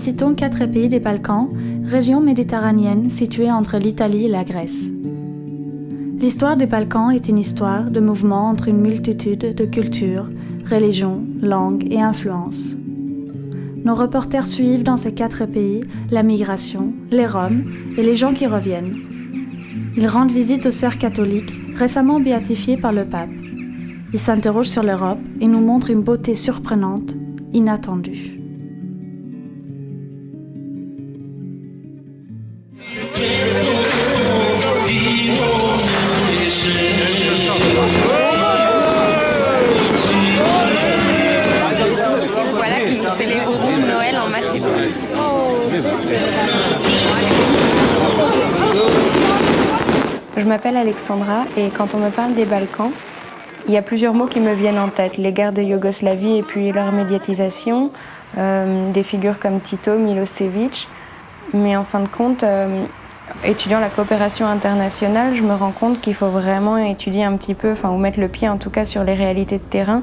visitons 4 pays des Balkans, région méditerranéenne située entre l'Italie et la Grèce. L'histoire des Balkans est une histoire de mouvement entre une multitude de cultures, religions, langues et influences. Nos reporters suivent dans ces 4 pays la migration, les Roms et les gens qui reviennent. Ils rendent visite aux sœurs catholiques, récemment béatifiées par le pape. Ils s'interrogent sur l'Europe et nous montrent une beauté surprenante, inattendue. Voilà que nous célébrons Noël en Macédoine. Je m'appelle Alexandra et quand on me parle des Balkans, il y a plusieurs mots qui me viennent en tête. Les guerres de Yougoslavie et puis leur médiatisation, des figures comme Tito, Milosevic. Mais en fin de compte, étudiant la coopération internationale, je me rends compte qu'il faut vraiment étudier un petit peu, ou mettre le pied en tout cas sur les réalités de terrain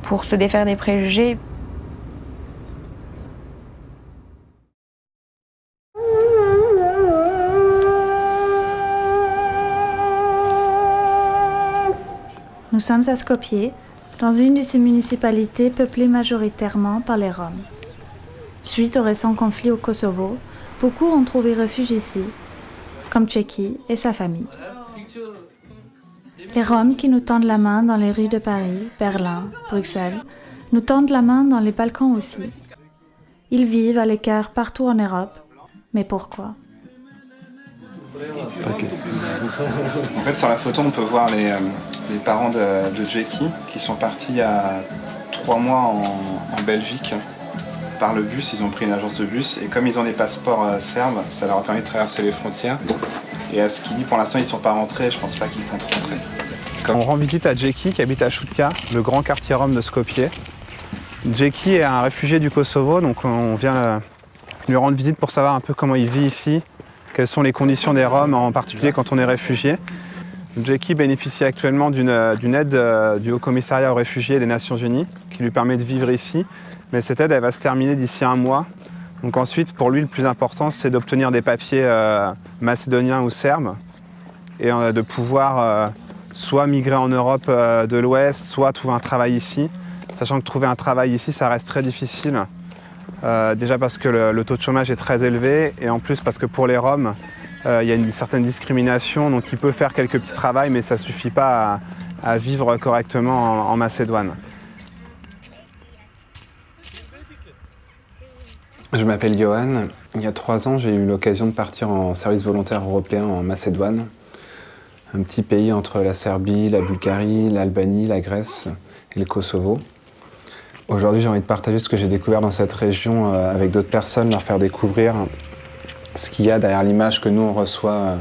pour se défaire des préjugés. Nous sommes à Skopje, dans une de ces municipalités peuplées majoritairement par les Roms. Suite au récent conflit au Kosovo, beaucoup ont trouvé refuge ici, comme Tchéki et sa famille. Les Roms qui nous tendent la main dans les rues de Paris, Berlin, Bruxelles, nous tendent la main dans les Balkans aussi. Ils vivent à l'écart partout en Europe, mais pourquoi ? Okay. En fait, sur la photo, on peut voir les parents de Jackie qui sont partis il y a 3 mois en Belgique par le bus. Ils ont pris une agence de bus et comme ils ont des passeports serbes, ça leur a permis de traverser les frontières. Et à ce qu'il dit, pour l'instant, ils ne sont pas rentrés. Je ne pense pas qu'ils comptent rentrer. On rend visite à Jackie qui habite à Šutka, le grand quartier rome de Skopje. Jackie est un réfugié du Kosovo, donc on vient lui rendre visite pour savoir un peu comment il vit ici. Quelles sont les conditions des Roms, en particulier quand on est réfugié. Jackie bénéficie actuellement d'une aide du Haut Commissariat aux réfugiés des Nations Unies qui lui permet de vivre ici. Mais cette aide, elle va se terminer d'ici 1 mois. Donc ensuite, pour lui, le plus important, c'est d'obtenir des papiers macédoniens ou serbes et de pouvoir soit migrer en Europe de l'Ouest, soit trouver un travail ici. Sachant que trouver un travail ici, ça reste très difficile. Déjà parce que le taux de chômage est très élevé et en plus parce que pour les Roms, il y a une certaine discrimination, donc il peut faire quelques petits travails mais ça ne suffit pas à vivre correctement en Macédoine. Je m'appelle Johan. Il y a 3 ans, j'ai eu l'occasion de partir en service volontaire européen en Macédoine, un petit pays entre la Serbie, la Bulgarie, l'Albanie, la Grèce et le Kosovo. Aujourd'hui, j'ai envie de partager ce que j'ai découvert dans cette région avec d'autres personnes, leur faire découvrir ce qu'il y a derrière l'image que nous, on reçoit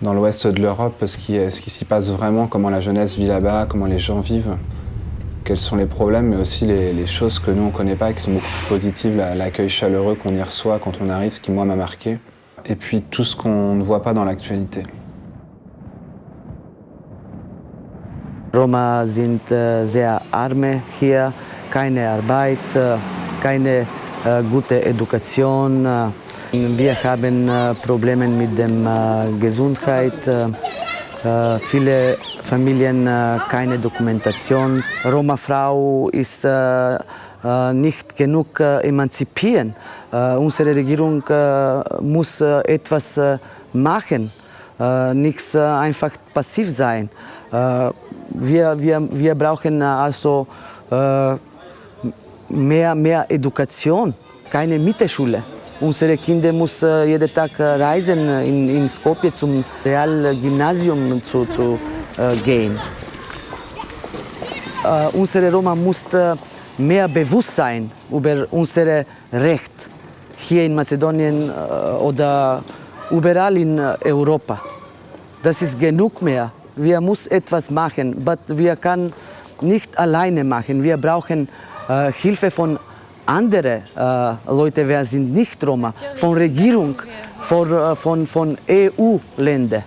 dans l'ouest de l'Europe, ce qui s'y passe vraiment, comment la jeunesse vit là-bas, comment les gens vivent, quels sont les problèmes, mais aussi les choses que nous, on ne connaît pas et qui sont beaucoup plus positives, l'accueil chaleureux qu'on y reçoit quand on arrive, ce qui, moi, m'a marqué, et puis tout ce qu'on ne voit pas dans l'actualité. Roma sind sehr arme hier, keine Arbeit, keine gute Education. Wir haben Probleme mit der Gesundheit. Viele Familien keine Dokumentation. Roma-Frau ist nicht genug emanzipieren. Unsere Regierung muss etwas machen, nichts einfach passiv sein. Wir brauchen also mehr Education, keine Mittelschule. Unsere Kinder müssen jeden Tag reisen in Skopje zum Realgymnasium zu gehen. Unsere Roma müssen mehr bewusst sein über unsere Rechte hier in Mazedonien oder überall in Europa. Das ist genug mehr. Wir müssen etwas machen, aber wir können nicht alleine machen. Wir brauchen Hilfe von anderen Leuten, wir sind nicht Roma, von Regierung, von EU-Ländern.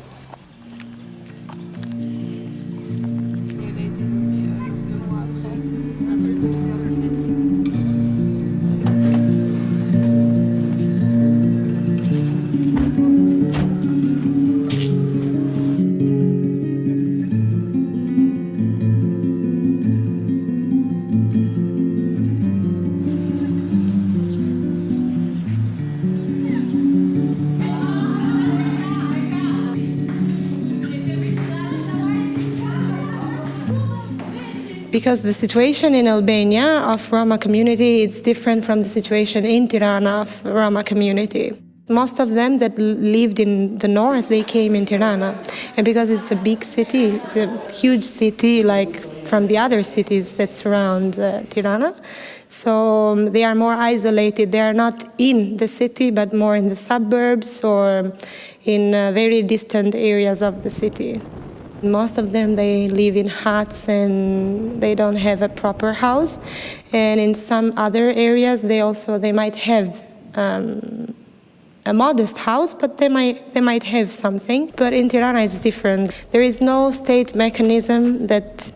because the situation in Albania of Roma community is different from the situation in Tirana of Roma community. Most of them that lived in the north, they came in Tirana. And because it's a big city, it's a huge city like from the other cities that surround Tirana. So they are more isolated. They are not in the city, but more in the suburbs or in very distant areas of the city. Most of them, they live in huts and they don't have a proper house. And in some other areas, they might have a modest house, but they might have something. But in Tirana, it's different. There is no state mechanism that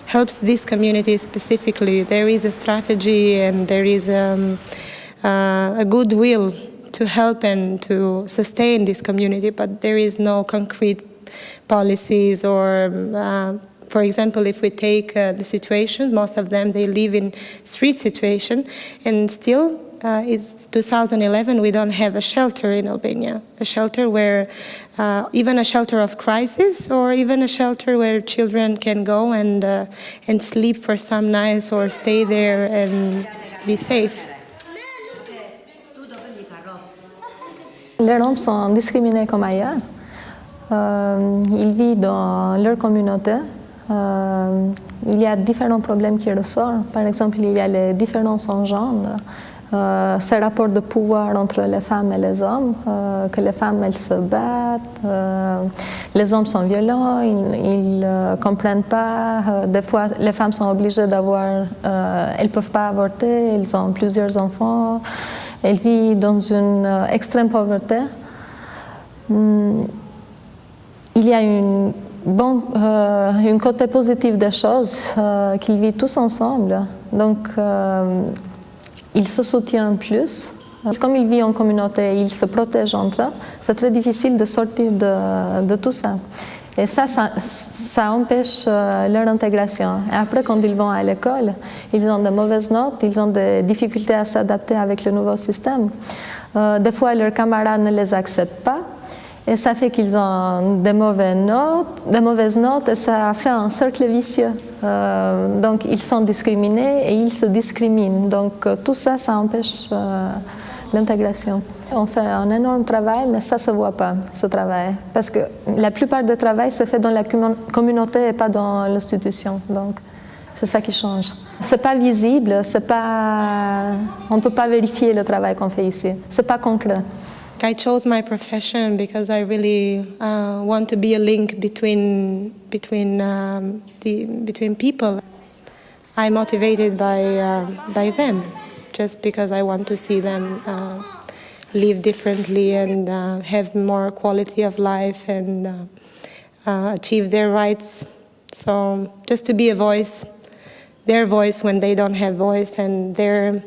helps this community specifically. There is a strategy and there is a goodwill to help and to sustain this community, but there is no concrete policies or, for example, if we take the situation, most of them, they live in street situation, and still, it's 2011, we don't have a shelter in Albania, a shelter where, even a shelter of crisis, or even a shelter where children can go and sleep for some nights or stay there and be safe. Les Roms sont discriminés comme ailleurs. Ils vivent dans leur communauté. Il y a différents problèmes qui ressortent. Par exemple, il y a les différences en genre. Ces rapports de pouvoir entre les femmes et les hommes, que les femmes elles se battent, les hommes sont violents, ils ne comprennent pas. Des fois, les femmes sont obligées d'avoir, elles ne peuvent pas avorter, elles ont plusieurs enfants. Elle vit dans une extrême pauvreté. Il y a une côté positif des choses, qu'ils vivent tous ensemble. Donc, ils se soutiennent plus. Comme ils vivent en communauté, ils se protègent entre eux. C'est très difficile de sortir de tout ça. Et ça empêche leur intégration. Et après, quand ils vont à l'école, ils ont de mauvaises notes, ils ont des difficultés à s'adapter avec le nouveau système. Des fois, leurs camarades ne les acceptent pas. Et ça fait qu'ils ont des mauvaises notes, et ça fait un cercle vicieux. Donc, ils sont discriminés et ils se discriminent. Donc, tout ça, ça empêche l'intégration. On fait un énorme travail, mais ça ne se voit pas, ce travail. Parce que la plupart du travail se fait dans la communauté et pas dans l'institution. Donc, c'est ça qui change. Ce n'est pas visible, on ne peut pas vérifier le travail qu'on fait ici. Ce n'est pas concret. I chose my profession because I really want to be a link between people. I'm motivated by them, just because I want to see them live differently and have more quality of life and achieve their rights. So just to be a voice, their voice when they don't have voice, and their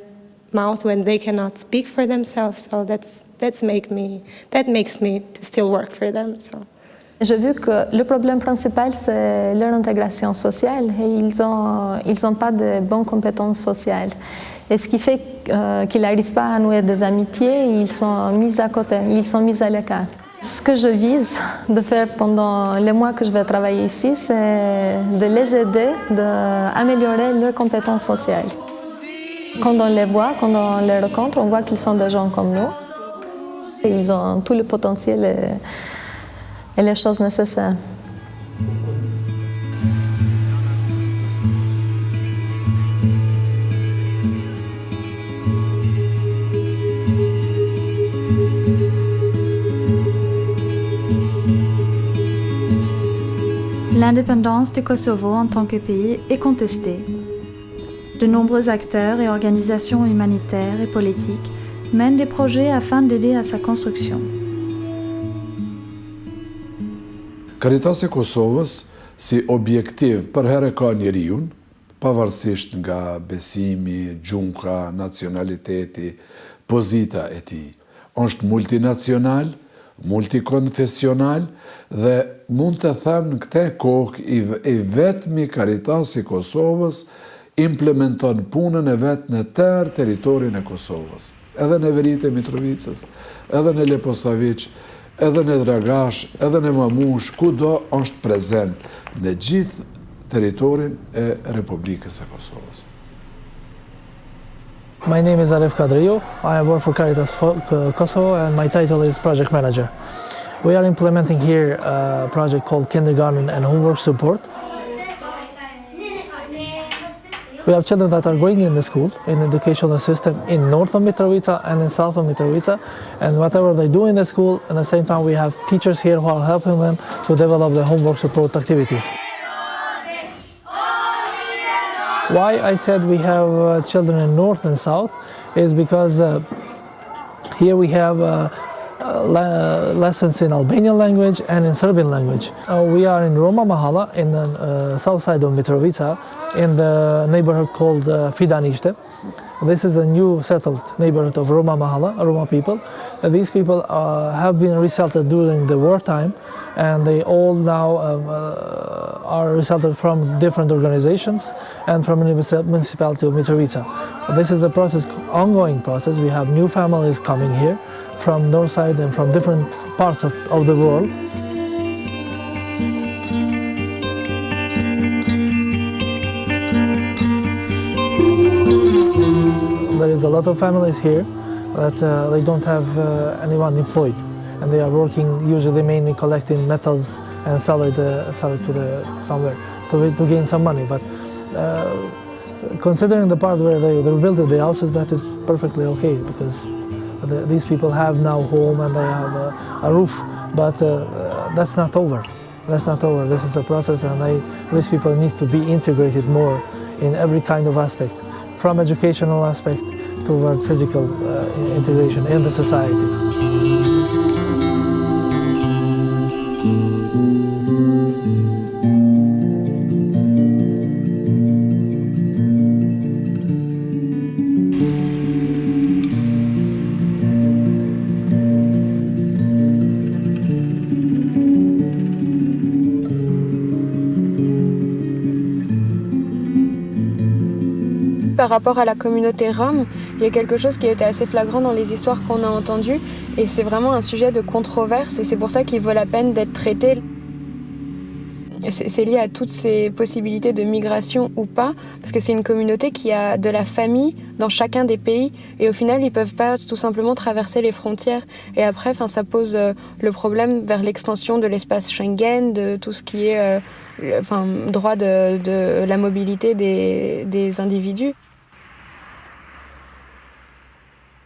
mouth when they cannot speak for themselves. So that makes me to still work for them. So. J'ai vu que le problème principal, c'est leur intégration sociale, et ils ont pas de bonnes compétences sociales. Et ce qui fait qu'ils n'arrivent pas à nouer des amitiés, ils sont mis à côté, ils sont mis à l'écart. Ce que je vise de faire pendant les mois que je vais travailler ici, c'est de les aider, d'améliorer leurs compétences sociales. Quand on les voit, quand on les rencontre, on voit qu'ils sont des gens comme nous. Et ils ont tout le potentiel et les choses nécessaires. L'indépendance du Kosovo en tant que pays est contestée. De nombreux acteurs et organisations humanitaires et politiques mènent des projets afin d'aider à sa construction. Karitasi e Kosovës si objektiv për herë ka njeriun, pavarësisht nga besimi, gjunka, nacionaliteti, pozita e tij. Është multinacional, multikonfesional dhe mund të them në këtë kohë i vetmi Karitasi i Kosovës implementon punën e vetë në tërë teritorin e Kosovës. Edhe në Veritë e Mitrovicës, edhe në Leposavić, edhe në Dragash, edhe në Mamush, kudo është prezent në gjithë teritorin e Republikës së Kosovës. My name is Arif Kadriou. I work for Caritas Kosovo and my title is Project Manager. We are implementing here a project called Kindergarten and Homework Support. We have children that are going in the school, in the educational system in north of Mitrovica and in south of Mitrovica, and whatever they do in the school, at the same time we have teachers here who are helping them to develop the homework support activities. Why I said we have children in north and south is because here we have lessons in Albanian language and in Serbian language. We are in Roma Mahala in the south side of Mitrovica in the neighborhood called Fidanishte. This is a new settled neighborhood of Roma Mahala, Roma people. These people have been resettled during the wartime, and they all now are resettled from different organizations and from the municipality of Mitrovica. This is a process, ongoing process. We have new families coming here from north side and from different parts of the world. There is a lot of families here that they don't have anyone employed, and they are working usually mainly collecting metals and sell it to somewhere to gain some money. But considering the part where they built the houses, that is perfectly okay, because these people have now home and they have a roof. But that's not over. That's not over. This is a process, and these people need to be integrated more in every kind of aspect, from educational aspect toward physical integration in the society. Par rapport à la communauté rome, il y a quelque chose qui a été assez flagrant dans les histoires qu'on a entendues, et c'est vraiment un sujet de controverse, et c'est pour ça qu'il vaut la peine d'être traité. C'est lié à toutes ces possibilités de migration ou pas, parce que c'est une communauté qui a de la famille dans chacun des pays, et au final ils peuvent pas tout simplement traverser les frontières. Et après, ça pose le problème vers l'extension de l'espace Schengen, de tout ce qui est droit de la mobilité des individus.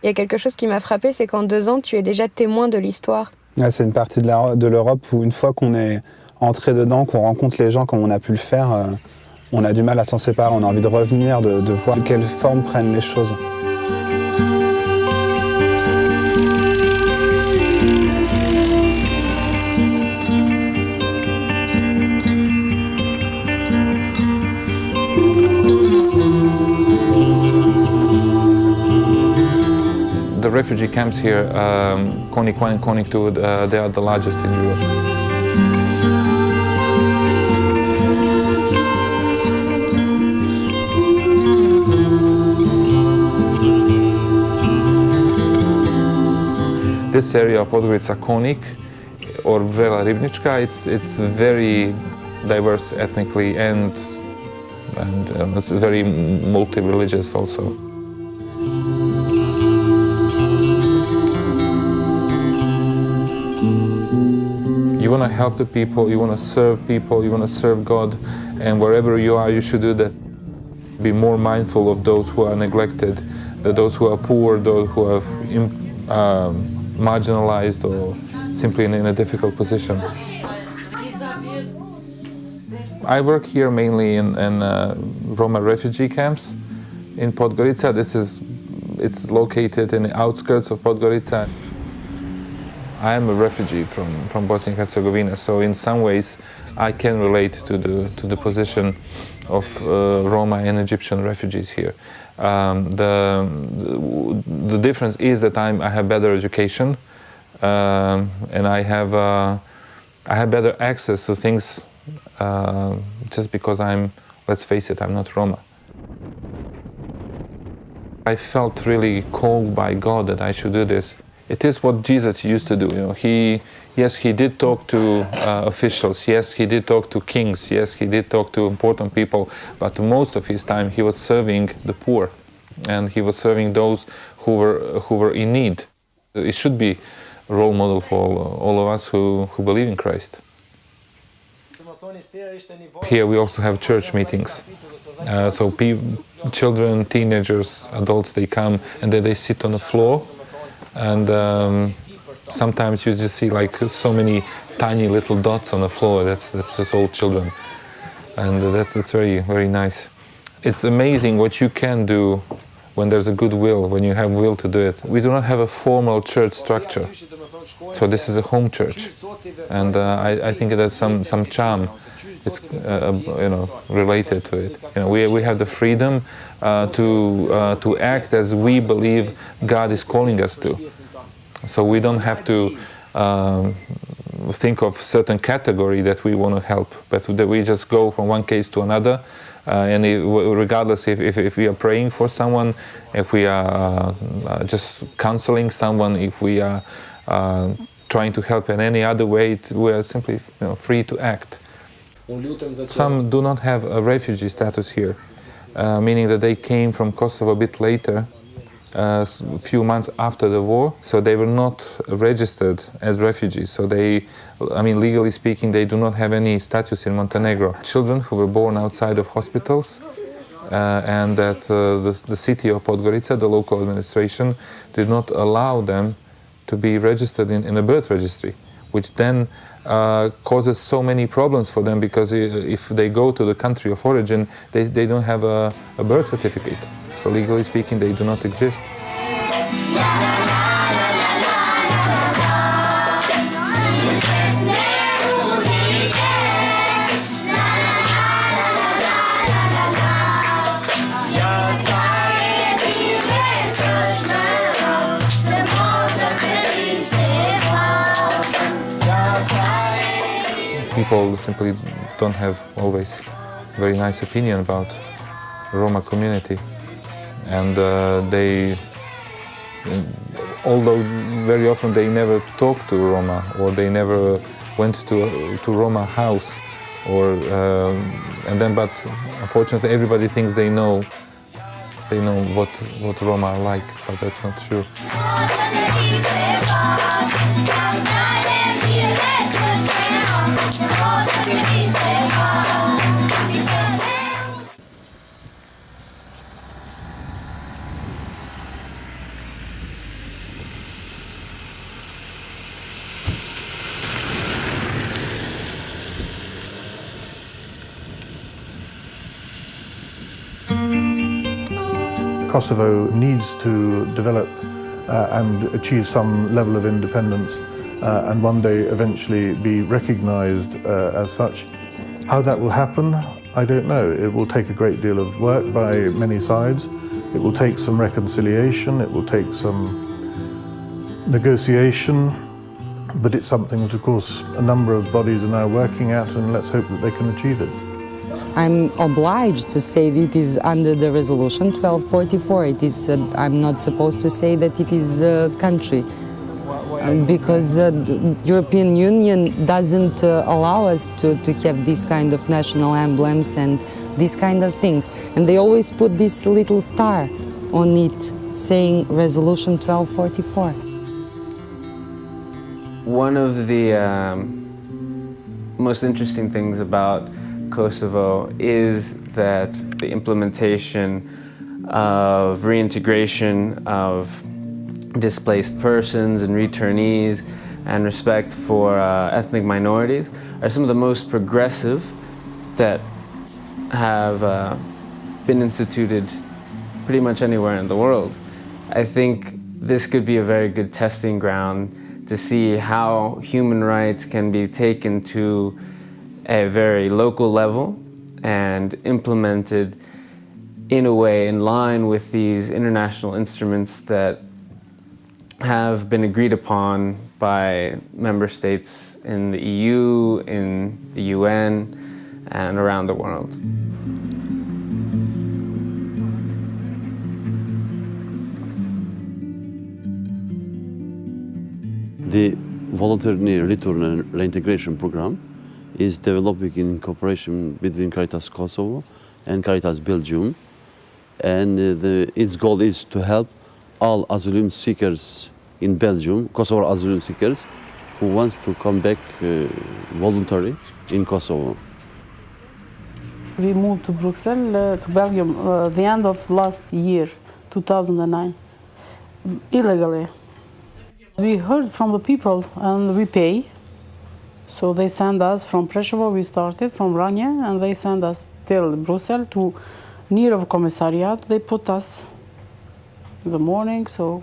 Il y a quelque chose qui m'a frappée, c'est qu'en 2 ans, tu es déjà témoin de l'histoire. Ouais, c'est une partie de l'Europe où une fois qu'on est entré dedans, qu'on rencontre les gens comme on a pu le faire, on a du mal à s'en séparer, on a envie de revenir, de voir quelle forme prennent les choses. The refugee camps here, Konik 1 and Konik 2, they are the largest in Europe. This area of Podgorica Konik or Vela Ribnička, it's very diverse ethnically and it's very multi-religious also. You want to help the people, you want to serve people, you want to serve God, and wherever you are, you should do that. Be more mindful of those who are neglected, those who are poor, those who are marginalized or simply in a difficult position. I work here mainly in Roma refugee camps in Podgorica. It's located in the outskirts of Podgorica. I am a refugee from Bosnia and Herzegovina, so in some ways I can relate to the position of Roma and Egyptian refugees here. The difference is that I have better education and I have better access to things just because let's face it, I'm not Roma. I felt really called by God that I should do this. It is what Jesus used to do. He Yes, he did talk to officials. Yes, he did talk to kings. Yes, he did talk to important people. But most of his time he was serving the poor, and he was serving those who were in need. It should be a role model for all of us who believe in Christ. Here we also have church meetings. So children, teenagers, adults, they come and then they sit on the floor, and sometimes you just see like so many tiny little dots on the floor. That's just all children, and that's very, very nice. It's amazing what you can do when there's a good will, when you have will to do it. We do not have a formal church structure, so this is a home church, and I think there's some charm. It's related to it. We have the freedom to act as we believe God is calling us to. So we don't have to think of certain category that we want to help, but that we just go from one case to another, and regardless if we are praying for someone, if we are just counseling someone, if we are trying to help in any other way, we are simply free to act. Some do not have a refugee status here, meaning that they came from Kosovo a bit later, a few months after the war, so they were not registered as refugees. So legally speaking, they do not have any status in Montenegro. Children who were born outside of hospitals, and that the city of Podgorica, the local administration, did not allow them to be registered in a birth registry, which then causes so many problems for them, because if they go to the country of origin, they don't have a birth certificate. So legally speaking, they do not exist. People simply don't have always a very nice opinion about the Roma community, and although very often they never talk to Roma, or they never went to Roma house, but unfortunately everybody thinks they know what Roma are like, but that's not true. Kosovo needs to develop and achieve some level of independence and one day eventually be recognized as such. How that will happen, I don't know. It will take a great deal of work by many sides. It will take some reconciliation, it will take some negotiation, but it's something that, of course, a number of bodies are now working at, and let's hope that they can achieve it. I'm obliged to say that it is under the resolution 1244. It is, I'm not supposed to say that it is a country, because the European Union doesn't allow us to have this kind of national emblems and these kind of things. And they always put this little star on it saying resolution 1244. One of the most interesting things about Kosovo is that the implementation of reintegration of displaced persons and returnees and respect for ethnic minorities are some of the most progressive that have been instituted pretty much anywhere in the world. I think this could be a very good testing ground to see how human rights can be taken to a very local level and implemented in a way in line with these international instruments that have been agreed upon by member states in the EU, in the UN, and around the world. The voluntary return and reintegration program is developing in cooperation between Caritas Kosovo and Caritas Belgium. And its goal is to help all asylum seekers in Belgium, Kosovo asylum seekers, who want to come back voluntarily in Kosovo. We moved to Brussels, to Belgium, the end of last year, 2009, illegally. We heard from the people and we pay. So they send us from Preševo, we started from Vranje, and they send us till Brussels to near of commissariat. They put us in the morning, so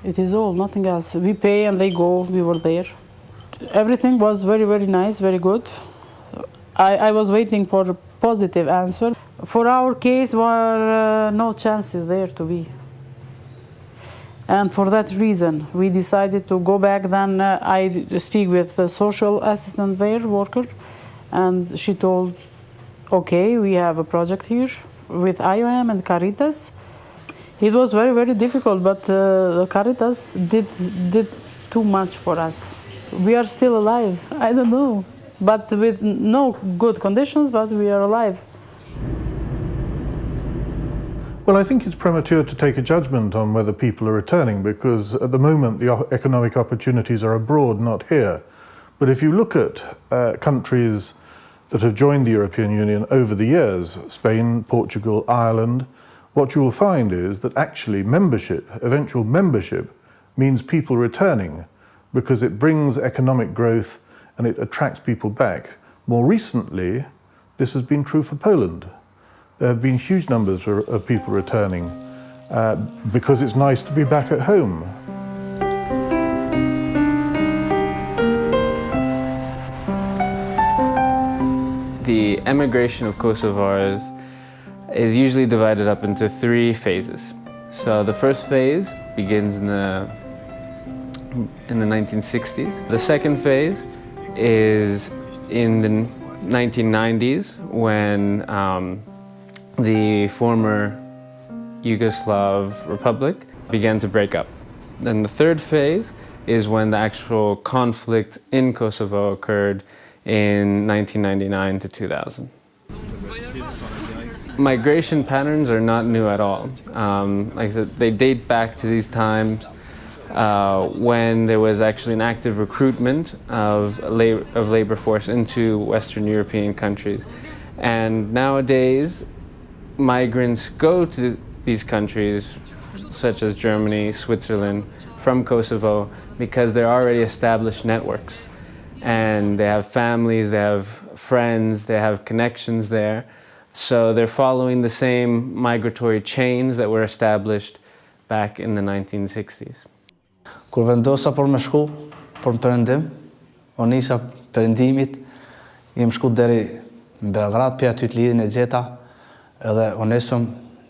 it is all, nothing else. We pay and they go, we were there. Everything was very, very nice, very good. I was waiting for a positive answer. For our case, were no chances there to be. And for that reason, we decided to go back. Then I speak with the social assistant there, worker, and she told, okay, we have a project here with IOM and Caritas. It was very, very difficult, but the Caritas did too much for us. We are still alive, I don't know, but with no good conditions, but we are alive. Well, I think it's premature to take a judgment on whether people are returning, because at the moment the economic opportunities are abroad, not here. But if you look at countries that have joined the European Union over the years, Spain, Portugal, Ireland, what you will find is that actually membership, eventual membership, means people returning, because it brings economic growth and it attracts people back. More recently, this has been true for Poland. There have been huge numbers of people returning because it's nice to be back at home. The emigration of Kosovars is usually divided up into 3 phases. So the first phase begins in the 1960s. The second phase is in the 1990s when the former Yugoslav Republic began to break up. Then the third phase is when the actual conflict in Kosovo occurred in 1999 to 2000. Migration patterns are not new at all. Like I said, they date back to these times when there was actually an active recruitment of labor force into Western European countries. And nowadays, migrants go to these countries, such as Germany, Switzerland, from Kosovo, because they're already established networks. And they have families, they have friends, they have connections there. So they're following the same migratory chains that were established back in the 1960s. Kur vendosa për me shku, për në perëndim, o nisa perëndimit, jem shku deri në Beograd, për aty të lidhin e gjeta, edhe o nesëm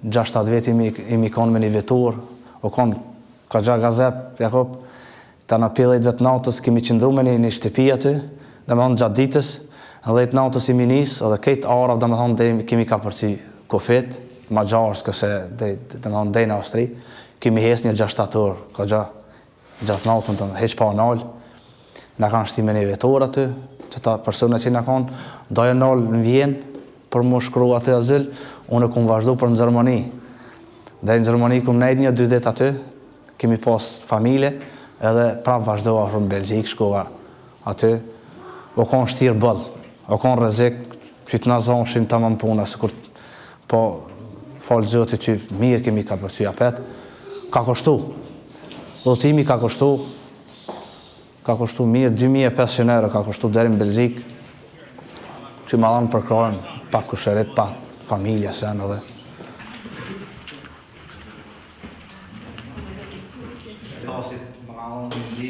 6-7 veti imi konë me një vetur, o konë ka gja gazep, Jakob, ta në 50 vetë natës kemi qëndru me një shtëpi aty, dhe me thonë gjatë ditës, në 10 natës imi nisë, edhe kejtë arav dhe me thonë kemi ka përci kofet, ma gjarës këse dhe me thonë dhe në Austri, kemi hes një 6-7 orë, ka gjatë natën të heq pa nalë, në kanë shti me një vetur aty, që ta persona që në kanë, dojë nalë në Vjenë, për më shkru atë azyl, unë kumë vazhdu për në Gjermani. Dhe në Gjermani kumë nejtë 1-2 dit aty, kemi pas familje, edhe prapë vazhdova për në Belgjik, shkova aty. O konë shtirë bëllë, o konë rrezik, që të në zonë të më në puna, se kur po falë zëti që mirë kemi ka për ty apet, ka koshtu. Dhëtimi ka koshtu mirë, 2500 euro ka koshtu deri në Belgjik, që ma dhanë për krojnë, pa kusheret, pa familja se janë edhe.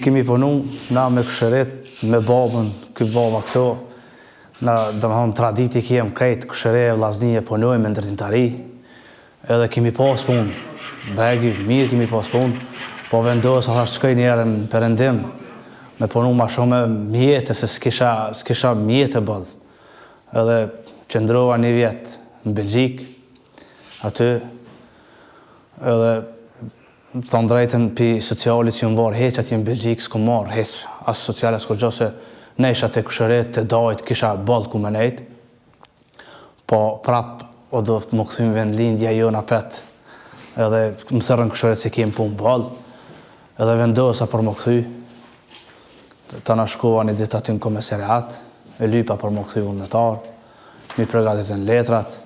Kemi punu na me kusheret, me babën, këtë baba këto, na dhe më thonë traditi kiem krejt, kusheret, vlasnije, punojmë me ndërtimtari, edhe kemi pas punë, begi, mirë kemi pas punë, po vendosë ata shkoj njerë në perëndim, me punu ma shumë mjetë, se s'kisha mjetë e bëllë. Edhe qëndrova një vjetë në Belgjik, aty, edhe Thonë drejtën për socialit që më varë heq atje në Belgjikë s'ko marë heq asë socialet s'ko gjo se ne isha të këshëret të dajt kisha balë ku me nejt po prap o do të më këthym vend lindja jo në pet edhe më thërën këshëret se kemë punë balë edhe vendosa për më këthy ta në shkova një dit aty në komisariat e lypa për më këthy vullnetar mi pregatit në letrat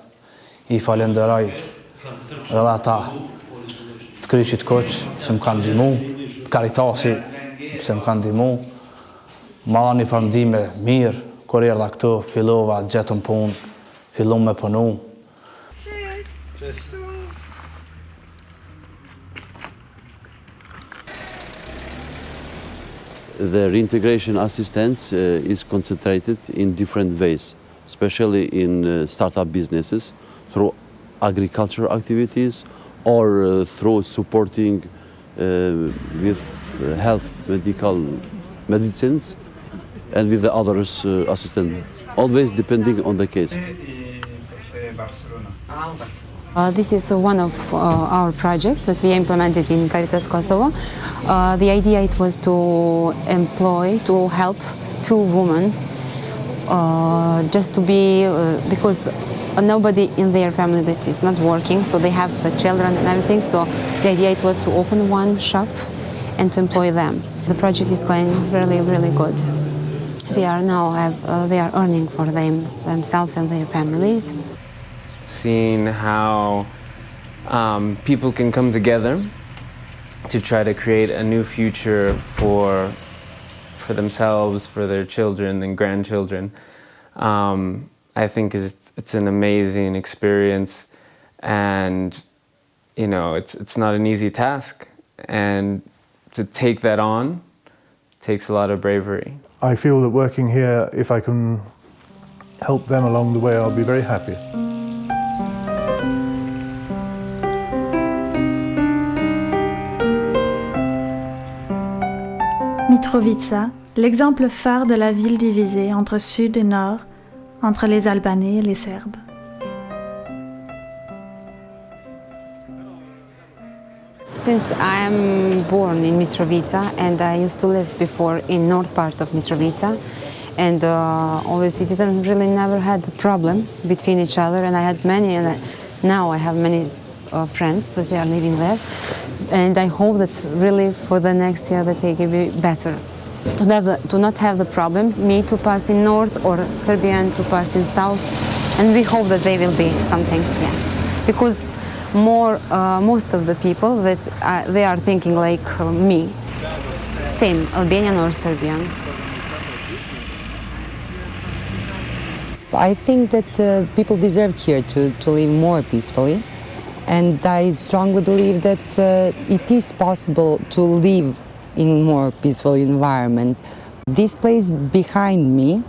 i falenderoj edhe ata kryqit koq, se më kanë dimu, Karitasi, se më kanë dimu, ma një përndime mirë, kur erdha këtu, fillova, gjetëm punë, fillum me punu. The reintegration assistance is concentrated in different ways, especially in startup businesses, through agricultural activities, or through supporting with health medical medicines and with the others assistance, always depending on the case. This is one of our projects that we implemented in Caritas Kosovo. The idea it was to help two women just to be, because nobody in their family that is not working, so they have the children and everything, so the idea it was to open one shop and to employ them. The project is going really, really good. They are now they are earning for themselves and their families. Seeing how people can come together to try to create a new future for themselves, for their children and grandchildren, I think it's an amazing experience, and you know it's not an easy task, and to take that on takes a lot of bravery. I feel that working here, if I can help them along the way, I'll be very happy. Mitrovica, l'exemple phare de la ville divisée entre sud et nord, entre les Albanais et les Serbes. Since I'm born in Mitrovica and I used to live before in north part of Mitrovica, and always we didn't really never had a problem between each other, and I had many, and now I have many friends that they are living there, and I hope that really for the next year that they will be better. To not have the problem, me to pass in north or Serbian to pass in south, and we hope that they will be something, yeah. Because most of the people that they are thinking like me, same Albanian or Serbian. I think that people deserved here to live more peacefully, and I strongly believe that it is possible to live in more peaceful environment. This place behind me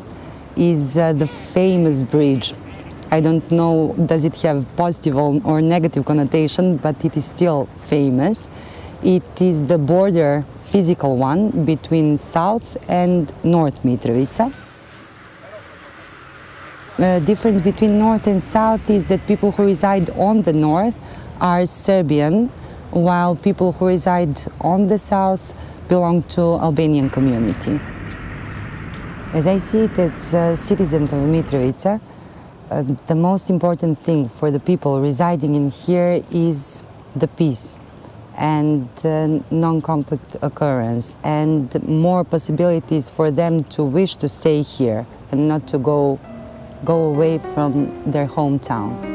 is the famous bridge. I don't know does it have positive or negative connotation, but it is still famous. It is the border, physical one, between South and North Mitrovica. The difference between North and South is that people who reside on the North are Serbian, while people who reside on the South belong to Albanian community. As I see it as a citizen of Mitrovica, the most important thing for the people residing in here is the peace and non-conflict occurrence, and more possibilities for them to wish to stay here and not to go away from their hometown.